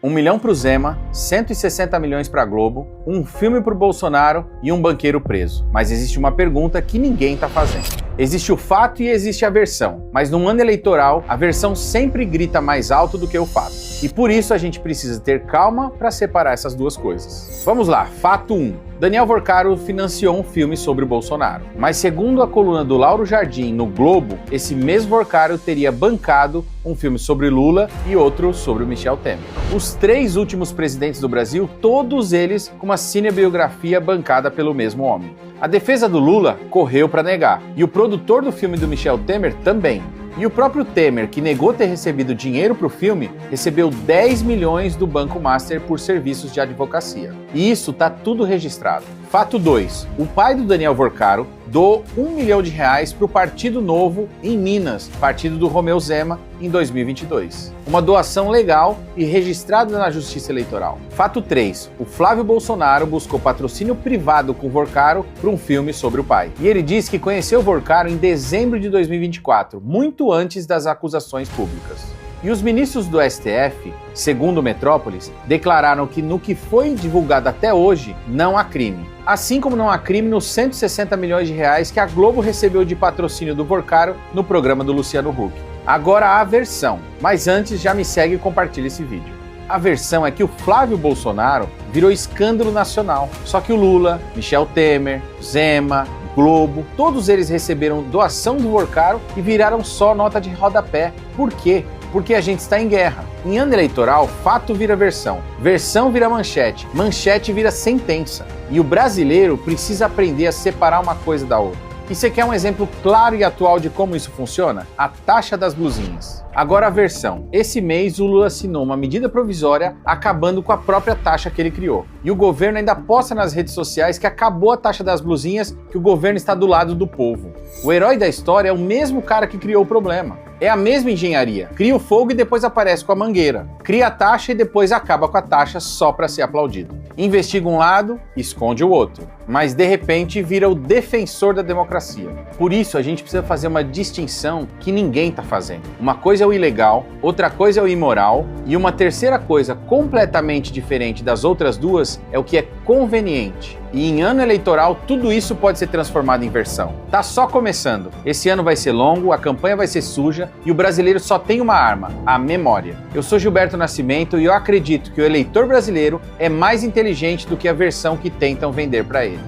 1 milhão para o Zema, 160 milhões para a Globo, um filme para o Bolsonaro e um banqueiro preso. Mas existe uma pergunta que ninguém está fazendo. Existe o fato e existe a versão, mas num ano eleitoral, a versão sempre grita mais alto do que o fato. E por isso a gente precisa ter calma para separar essas duas coisas. Vamos lá, fato 1. Daniel Vorcaro financiou um filme sobre o Bolsonaro. Mas segundo a coluna do Lauro Jardim no Globo, esse mesmo Vorcaro teria bancado um filme sobre Lula e outro sobre o Michel Temer. Os 3 últimos presidentes do Brasil, todos eles com uma cinebiografia bancada pelo mesmo homem. A defesa do Lula correu para negar, e o produtor do filme do Michel Temer também. E o próprio Temer, que negou ter recebido dinheiro para o filme, recebeu 10 milhões do Banco Master por serviços de advocacia. E isso tá tudo registrado. Fato 2. O pai do Daniel Vorcaro doou R$1 milhão para o Partido Novo em Minas, partido do Romeu Zema, em 2022. Uma doação legal e registrada na Justiça Eleitoral. Fato 3. O Flávio Bolsonaro buscou patrocínio privado com Vorcaro para um filme sobre o pai. E ele diz que conheceu Vorcaro em dezembro de 2024, muito antes das acusações públicas. E os ministros do STF, segundo Metrópolis, declararam que no que foi divulgado até hoje, não há crime. Assim como não há crime nos 160 milhões de reais que a Globo recebeu de patrocínio do Vorcaro no programa do Luciano Huck. Agora há a versão, mas antes já me segue e compartilha esse vídeo. A versão é que o Flávio Bolsonaro virou escândalo nacional. Só que o Lula, Michel Temer, Zema, Globo, todos eles receberam doação do Vorcaro e viraram só nota de rodapé. Por quê? Porque a gente está em guerra. Em ano eleitoral, fato vira versão, versão vira manchete, manchete vira sentença. E o brasileiro precisa aprender a separar uma coisa da outra. E você quer um exemplo claro e atual de como isso funciona? A taxa das blusinhas. Agora a versão. Esse mês o Lula assinou uma medida provisória acabando com a própria taxa que ele criou. E o governo ainda posta nas redes sociais que acabou a taxa das blusinhas, que o governo está do lado do povo. O herói da história é o mesmo cara que criou o problema. É a mesma engenharia. Cria o fogo e depois aparece com a mangueira. Cria a taxa e depois acaba com a taxa só para ser aplaudido. Investiga um lado, esconde o outro. Mas de repente vira o defensor da democracia. Por isso a gente precisa fazer uma distinção que ninguém está fazendo. Uma coisa é o ilegal, outra coisa é o imoral, e uma terceira coisa completamente diferente das outras duas é o que é conveniente. E em ano eleitoral, tudo isso pode ser transformado em versão. Tá só começando. Esse ano vai ser longo, a campanha vai ser suja e o brasileiro só tem uma arma, a memória. Eu sou Gilberto Nascimento e eu acredito que o eleitor brasileiro é mais inteligente do que a versão que tentam vender para ele.